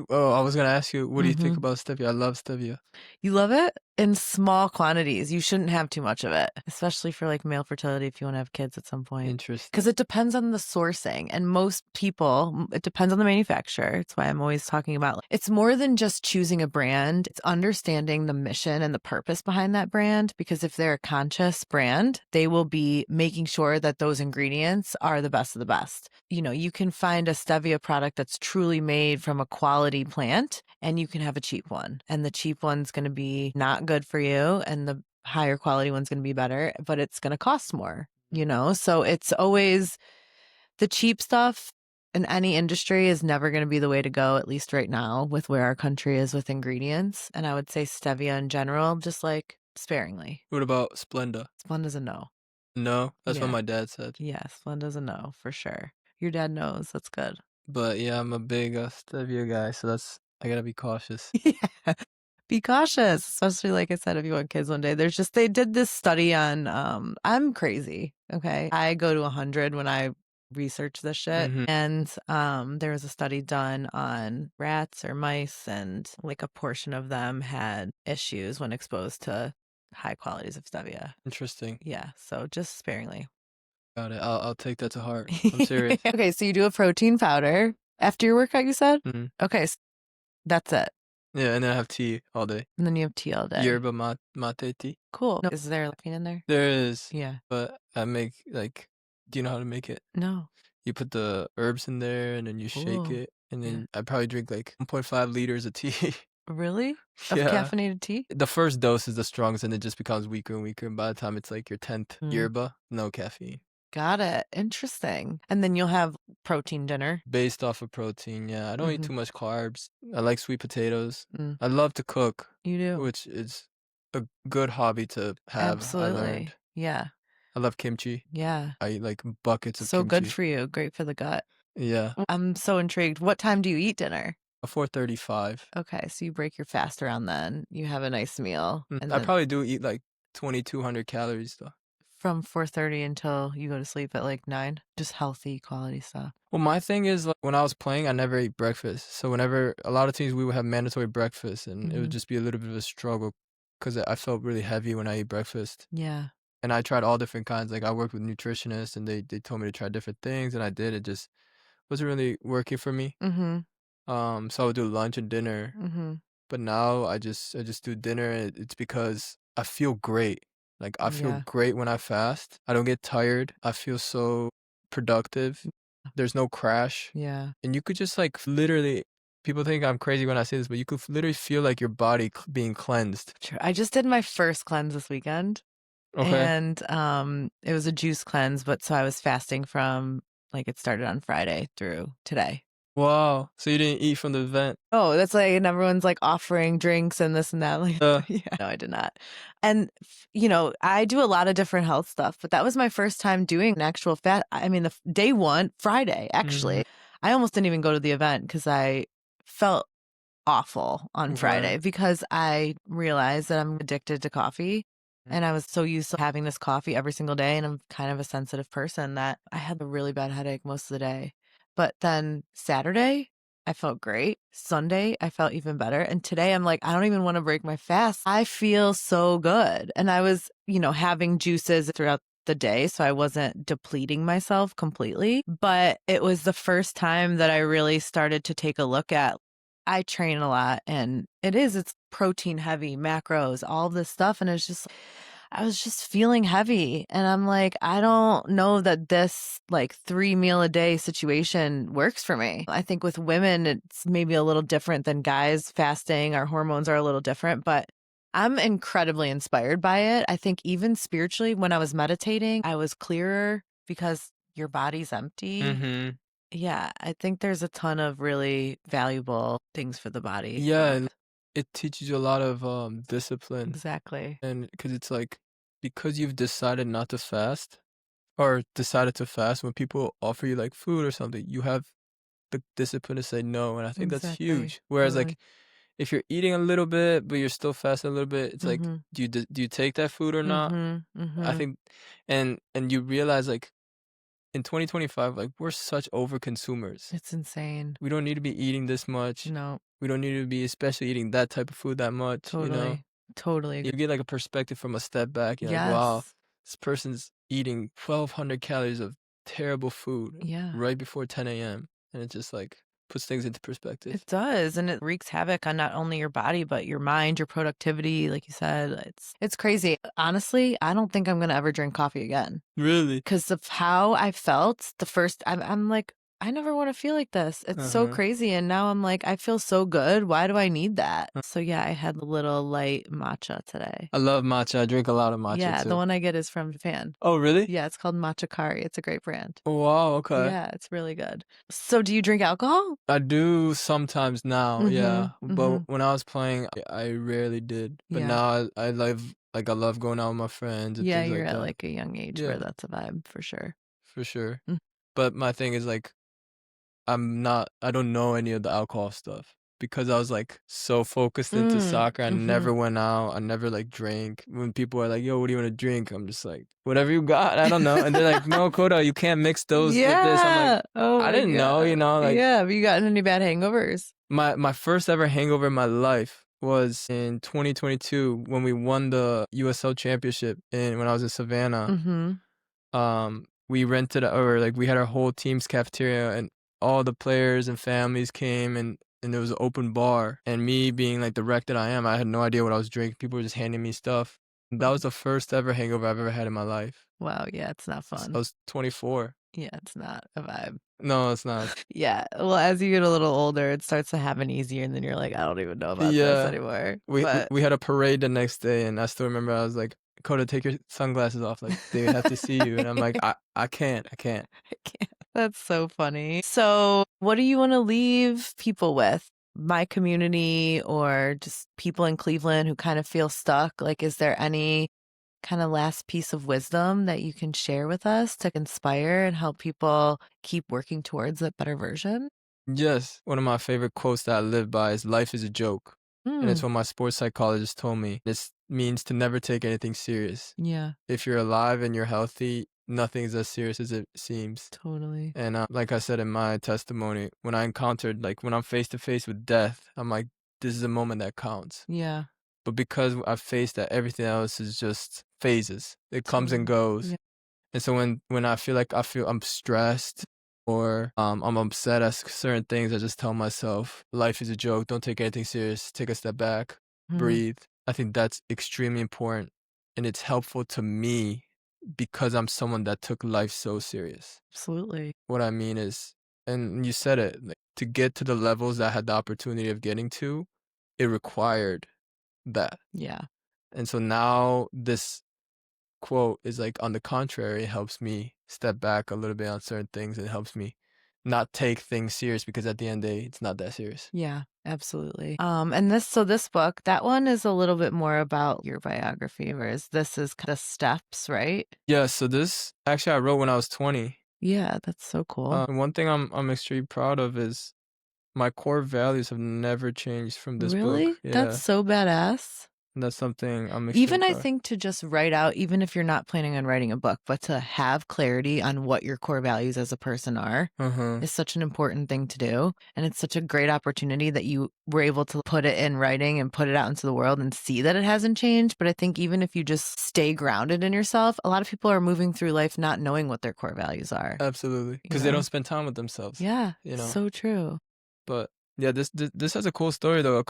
Oh, I was gonna ask you, what do you think Hmm. about stevia? I love stevia. You love it in small quantities. You shouldn't have too much of it, especially for like male fertility if you want to have kids at some point. Because Interesting. it depends on the sourcing. And most people, it depends on the manufacturer. It's why I'm always talking about it's more than just choosing a brand, it's understanding the mission and the purpose behind that brand. Because if they're a conscious brand, they will be making sure that those ingredients are the best of the best. You can find a stevia product that's truly made from a quality plant and you can have a cheap one. And the cheap one's going to be not good for you and the higher quality one's going to be better, but it's going to cost more. So it's always the cheap stuff in any industry is never going to be the way to go, at least right now with where our country is with ingredients. And I would say stevia in general, just like sparingly. What about Splenda? Splenda's a no. No, that's what Yeah. my dad said. Yeah, Splenda's a no for sure. Your dad knows. That's good. But yeah, I'm a big stevia guy, so I gotta be cautious. Yeah. Be cautious, especially like I said, if you want kids one day. They did this study on I'm crazy. Okay. I go to 100 when I research this shit. Mm-hmm. And there was a study done on rats or mice, and like a portion of them had issues when exposed to high qualities of stevia. Interesting. Yeah. So just sparingly. Got it. I'll take that to heart. I'm serious. Okay, so you do a protein powder after your workout, you said? Mm-hmm. Okay, that's it. Yeah, and then I have tea all day. And then you have tea all day. Yerba mate tea. Cool. No, is there caffeine in there? There is, Yeah. but I make do you know how to make it? No. You put the herbs in there and then you shake Cool. it, and Yeah. then I probably drink like 1.5 liters of tea. Really? Of Yeah. caffeinated tea? The first dose is the strongest, and it just becomes weaker and weaker. And by the time it's like your 10th yerba, no caffeine. Got it. Interesting. And then you'll have protein dinner. Based off of protein, yeah. I don't eat too much carbs. I like sweet potatoes. Mm. I love to cook, You do. which is a good hobby to have, I learned. Absolutely. Yeah. I love kimchi. Yeah. I eat like buckets of So good kimchi. for you. Great for the gut. Yeah. I'm so intrigued. What time do you eat dinner? 4:35. Okay, so you break your fast around then. You have a nice meal. And I then probably do eat like 2,200 calories though. from 4:30 until you go to sleep at like 9. Just healthy, quality stuff. Well, my thing is like when I was playing, I never ate breakfast. So whenever a lot of teams we would have mandatory breakfast, and it would just be a little bit of a struggle because I felt really heavy when I ate breakfast. Yeah. And I tried all different kinds. Like I worked with nutritionists, and they told me to try different things, and I did. It just wasn't really working for me. So I would do lunch and dinner. But now I just do dinner. It's because I feel great. Like I feel Yeah. great when I fast. I don't get tired. I feel so productive. There's no crash. Yeah. And you could just like literally, people think I'm crazy when I say this, but you could literally feel like your body being cleansed. True. I just did my first cleanse this weekend. Okay. And it was a juice cleanse, but so I was fasting from like it started on Friday through today. Wow. So you didn't eat from the event? Oh, that's like, and everyone's like offering drinks and this and that. Like, Uh, yeah, no, I did not. And, I do a lot of different health stuff, but that was my first time doing an actual fast. I mean, day one, Friday, actually. I almost didn't even go to the event because I felt awful on Right. Friday because I realized that I'm addicted to coffee. Mm. And I was so used to having this coffee every single day. And I'm kind of a sensitive person that I had a really bad headache most of the day. But then Saturday, I felt great. Sunday, I felt even better. And today, I'm like, I don't even want to break my fast. I feel so good. And I was, having juices throughout the day. So I wasn't depleting myself completely. But it was the first time that I really started to take a look at. I train a lot and it's protein heavy, macros, all this stuff. And I was just feeling heavy. And I'm like, I don't know that this like 3 meal a day situation works for me. I think with women, it's maybe a little different than guys fasting. Our hormones are a little different, but I'm incredibly inspired by it. I think even spiritually, when I was meditating, I was clearer because your body's empty. Mm-hmm. Yeah, I think there's a ton of really valuable things for the body from Yeah, it. and it teaches you a lot of discipline, Exactly. and because it's like because you've decided not to fast or decided to fast when people offer you like food or something, you have the discipline to say no, and I think that's Exactly. huge. Whereas Totally. like if you're eating a little bit but you're still fasting a little bit, it's like Mhm. do you take that food or not? Mhm. I Mhm. think and you realize like in 2025 like we're such over consumers. It's insane. We don't need to be eating this much. No, We don't need to be especially eating that type of food that much, you know? totally. Totally You agree. get like a perspective from a step back. You're like, wow, Yes. this person's eating 1,200 calories of terrible food Yeah. right before 10 a.m. And it just like puts things into perspective. It does, and it wreaks havoc on not only your body, but your mind, your productivity, like you said. It's crazy. Honestly, I don't think I'm gonna ever drink coffee again. Really? Because of how I felt the first I'm like, I never want to feel like this. It's Uh so huh. crazy. And now I'm like, I feel so good. Why do I need that? So yeah, I had a little light matcha today. I love matcha. I drink a lot of matcha Yeah, the too. one I get is from Japan. Oh, really? Yeah, it's called Matcha Kari. It's a great brand. Oh, wow. Okay. Yeah, it's really good. So do you drink alcohol? I do sometimes now, Mm-hmm. yeah. But Mm-hmm. when I was playing, I rarely did. But Yeah. now I love like I love going out with my friends and Yeah, things you're like at that. like a young age where Yeah, that's a vibe for sure. for sure. Mm. But my thing is like I don't know any of the alcohol stuff because I was like so focused into soccer. I Mm-hmm. never went out. I never like drank. When people are like, "Yo, what do you want to drink?" I'm just like, "Whatever you got." I don't know. And they're like, "No, Kota, you can't mix those with this." I'm like, Yeah. Oh I my didn't know, God. like Yeah. Have you gotten any bad hangovers? my first ever hangover in my life was in 2022 when we won the USL championship and when I was in Savannah. Mm-hmm. We rented or like we had our whole team's cafeteria and all the players and families came and there was an open bar and me being like the wreck that I am, I had no idea what I was drinking. People were just handing me stuff. That was the first ever hangover I've ever had in my life. Wow. Yeah, it's not I fun. was 24. Yeah, it's not a vibe. No, it's not. Yeah. Well, as you get a little older, it starts to happen easier, and then you're like, I don't even know about this Yeah. anymore. We But we had a parade the next day and I still remember I was like, Kota, take your sunglasses off. Like they have to see you. And I'm like, I can't. I can't. I can't. That's so funny. So, what do you want to leave people with? My community or just people in Cleveland who kind of feel stuck? Like, is there any kind of last piece of wisdom that you can share with us to inspire and help people keep working towards a better version? Yes, one of my favorite quotes that I live by is life is a joke. And it's Mm, what my sports psychologist told me. This means to never take anything serious. yeah, If you're alive and you're healthy, nothing is as serious as it seems. totally. And like I said in my testimony, when I encountered, like when I'm face to face with death, I'm like, this is a moment that counts. Yeah, But because I faced that, everything else is just phases. It comes and totally. goes. Yeah. And so when I feel like I'm stressed or I'm upset at certain things, I just tell myself, life is a joke. Don't take anything serious. Take a step back, Mhm. breathe. I think that's extremely important. And it's helpful to me because I'm someone that took life so serious. Absolutely. What I mean is, and you said it, like, to get to the levels that I had the opportunity of getting to, it required that. Yeah. And so now this quote is like, on the contrary, it helps me step back a little bit on certain things. It helps me not take things serious because at the end of the day, it's not that serious. Yeah, absolutely. And this book, that one is a little bit more about your biography, whereas this is kind of steps, right? Yeah, so this actually I wrote when I was 20. Yeah, that's so cool. One thing I'm extremely proud of is my core values have never changed from this book. Really? That's Yeah, so badass. and that's something I'm extremely Even I proud. think to just write out, even if you're not planning on writing a book, but to have clarity on what your core values as a person are Uh-huh. is such an important thing to do. And it's such a great opportunity that you were able to put it in writing and put it out into the world and see that it hasn't changed. But I think even if you just stay grounded in yourself, a lot of people are moving through life not knowing what their core values are, Absolutely, you because they don't know? spend time with themselves, Yeah, you know? so true. But yeah, this has a cool story though.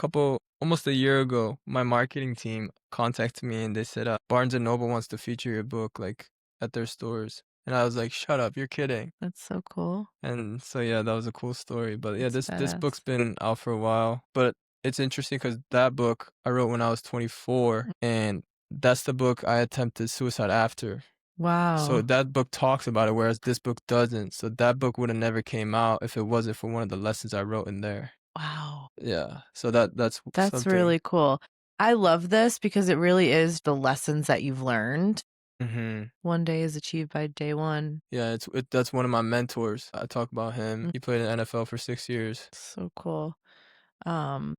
Almost a year ago, my marketing team contacted me and they said, Barnes and Noble wants to feature your book like at their stores. And I was like, shut up, you're kidding. That's so cool. And so yeah, that was a cool story. But yeah, That's this book's badass. been out for a while. But it's interesting because that book I wrote when I was 24, and that's the book I attempted suicide after. So Wow. that book talks about it, whereas this book doesn't. So that book would have never came out if it wasn't for one of the lessons I wrote in there. Wow. Yeah. So that's That's something. really cool. I love this because it really is the lessons that you've learned. Mhm. One day is achieved by day one. Yeah, that's one of my mentors. I talk about him. Mm, He played in NFL for 6 years. so cool. Um,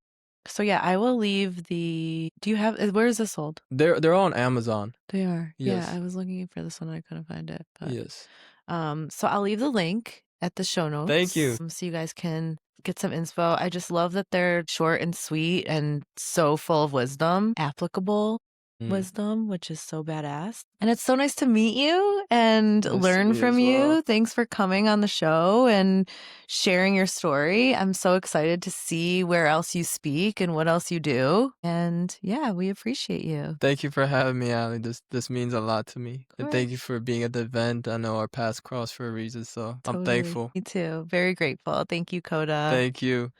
so yeah, I will leave the do you have where is this sold? They're all on Amazon. They are. Yeah, I Yes. was looking for this one, I couldn't find it, but Yes. so I'll leave the link at the show Thank you. notes so you guys can get some inspo. I just love that they're short and sweet and so full of wisdom, applicable Mm. wisdom, which is so badass. And it's so nice to meet you and Nice to learn meet you from as well. you. Thanks for coming on the show and sharing your story. I'm so excited to see where else you speak and what else you do. And yeah, we appreciate you. Of Thank you for having me, Ali. This means a lot to me. And thank you course. for being at the event. I know our paths crossed for a reason, so I'm Totally. thankful. Me too. Very grateful. Thank you, Kota. Thank you.